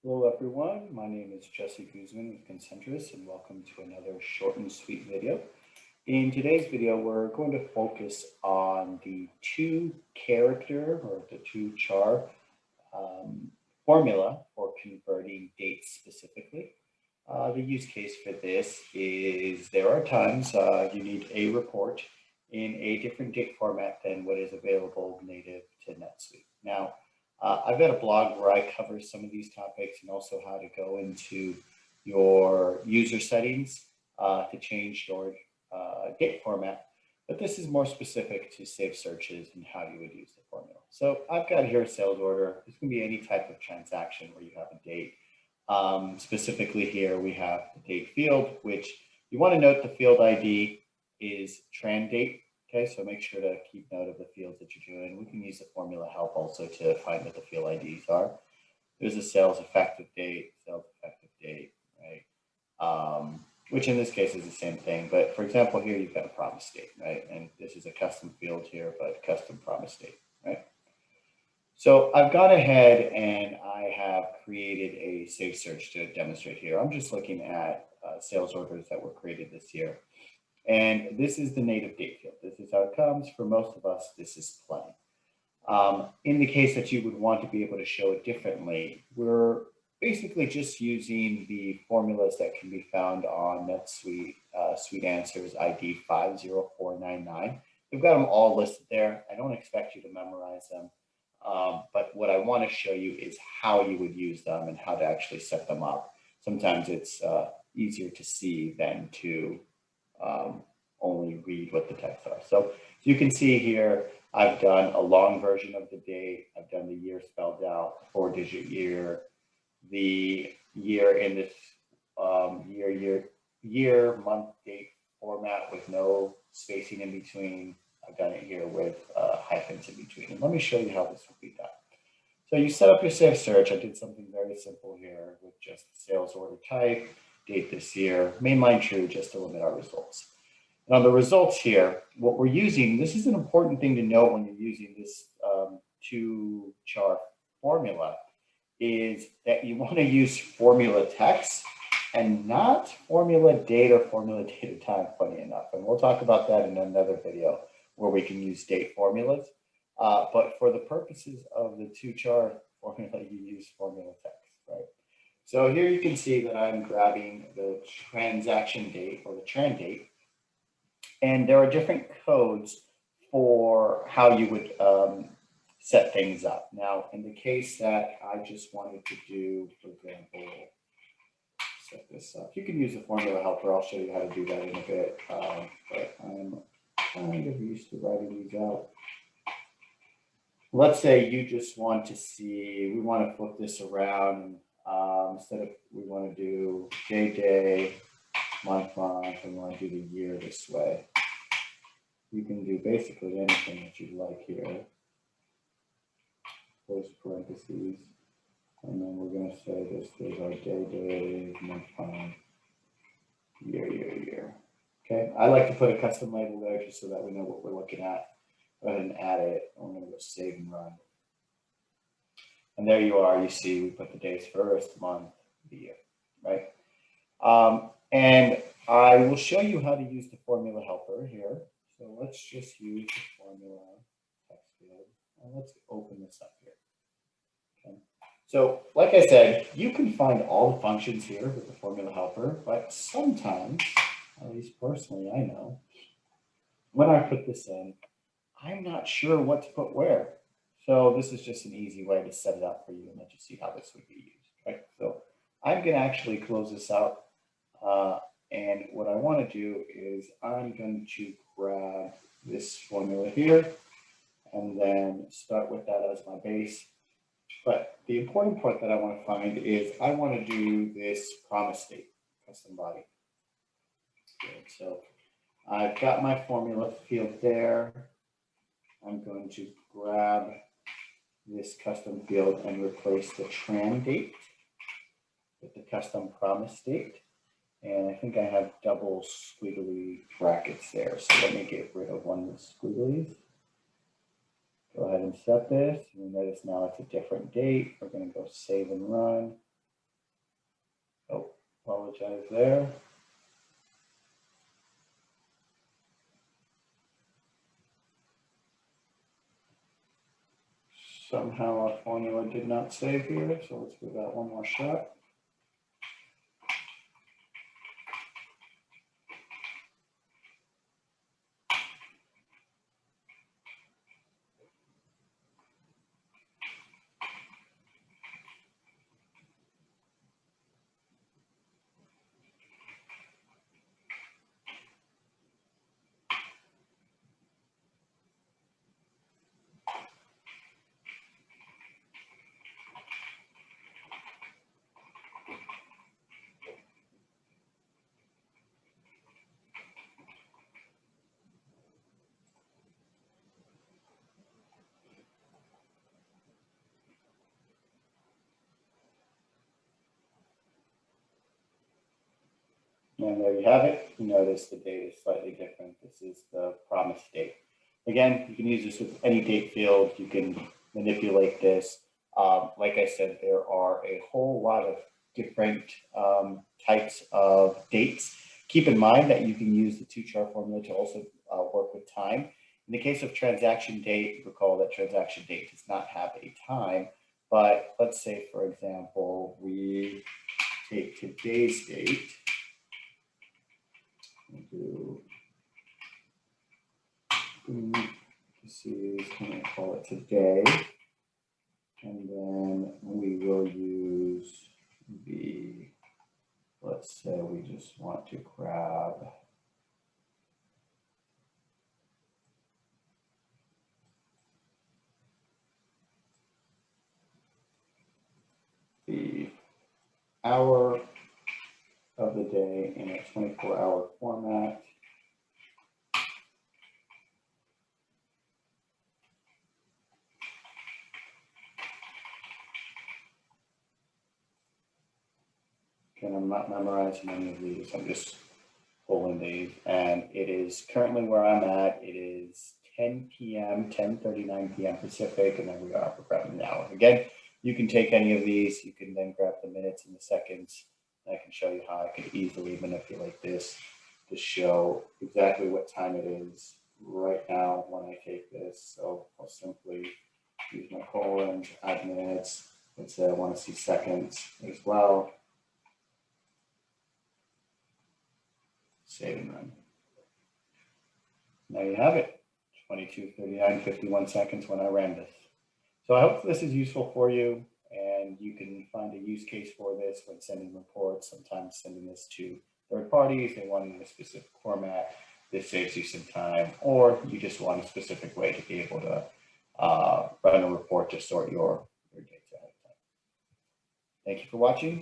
Hello everyone, my name is Jesse Guzman with Concentrus and welcome to another short and sweet video. In today's video, we're going to focus on the two character or the two char formula for converting dates specifically. The use case for this is there are times you need a report in a different date format than what is available native to NetSuite. Now, I've got a blog where I cover some of these topics and also how to go into your user settings to change your date format. But this is more specific to safe searches and how you would use the formula. So I've got here a sales order. This can be any type of transaction where you have a date. Specifically here, we have the date field, which you want to note the field ID is tran date. Okay, so make sure to keep note of the fields that you're doing. We can use the formula help also to find what the field IDs are. There's a sales effective date, right? Which in this case is the same thing. But for example, here you've got a promise date, right? And this is a custom field here, but custom promise date, right? So I've gone ahead and I have created a safe search to demonstrate here. I'm just looking at sales orders that were created this year. And this is the native date field. This is how it comes. For most of us, this is plenty. In the case that you would want to be able to show it differently, we're basically just using the formulas that can be found on NetSuite Suite Answers ID 50499. We've got them all listed there. I don't expect you to memorize them. But what I want to show you is how you would use them and how to actually set them up. Sometimes it's easier to see than to only read what the text are. So you can see here, I've done a long version of the date. I've done the year spelled out, 4-digit year, the year in this year, month, date format with no spacing in between. I've done it here with hyphens in between. And let me show you how this will be done. So you set up your safe search. I did something very simple here with just the sales order type, date this year, mainline true, just to limit our results. And on the results here, what we're using, this is an important thing to know when you're using this two char formula, is that you want to use formula text and not formula date or formula data time, funny enough. And we'll talk about that in another video where we can use date formulas. But for the purposes of the two char formula, you use formula text, right? So here you can see that I'm grabbing the transaction date or the tran date, and there are different codes for how you would set things up. Now, in the case that I just wanted to do, for example, set this up. You can use the formula helper. I'll show you how to do that in a bit, but I'm kind of used to writing these out. Let's say you just want to see, we want to flip this around. Instead of, we want to do day, month, and we want to do the year this way. You can do basically anything that you like here. Close parentheses. And then we're going to say this is our day, month, year. Okay, I like to put a custom label there just so that we know what we're looking at. Go ahead and add it. I'm going to go save and run. And there you are. You see, we put the days first, month, the year, right? And I will show you how to use the formula helper here. So let's just use the formula text field. And let's open this up here. Okay. So like I said, you can find all the functions here with the formula helper, but sometimes, at least personally, I know, when I put this in, I'm not sure what to put where. So this is just an easy way to set it up for you and let you see how this would be used, right? So I'm going to actually close this out. And what I want to do is I'm going to grab this formula here and then start with that as my base. But the important part that I want to find is I want to do this promise date, custom body. Good. So I've got my formula field there. I'm going to grab this custom field and replace the tran date with the custom promise date. And I think I have double squiggly brackets there. So let me get rid of one of the squigglies. Go ahead and set this. You notice now it's a different date. We're going to go save and run. Apologize there. Somehow our formula did not save here, so let's give that one more shot. And there you have it. You notice the date is slightly different. This is the promised date. Again, you can use this with any date field. You can manipulate this. Like I said, there are a whole lot of different types of dates. Keep in mind that you can use the two-char formula to also work with time. In the case of transaction date, recall that transaction date does not have a time, but let's say, for example, we take today's date. This is going to call it today, and then we will use the, let's say we just want to grab the hour of the day in a 24-hour format. And I'm not memorizing any of these, I'm just pulling these, and it is currently where I'm at. It is 10 p.m., 10:39 p.m. Pacific, and then we are grabbing the hour. Again, you can take any of these, you can then grab the minutes and the seconds. I can show you how I could easily manipulate this to show exactly what time it is right now when I take this. So I'll simply use my colons, add minutes. Let's say I want to see seconds as well. Save and run. Now you have it, 22:39, 51 seconds when I ran this. So I hope this is useful for you, and you can find a use case for this when sending reports. Sometimes sending this to third parties, they want it in a specific format. This saves you some time, or you just want a specific way to be able to run a report to sort your data. Thank you for watching.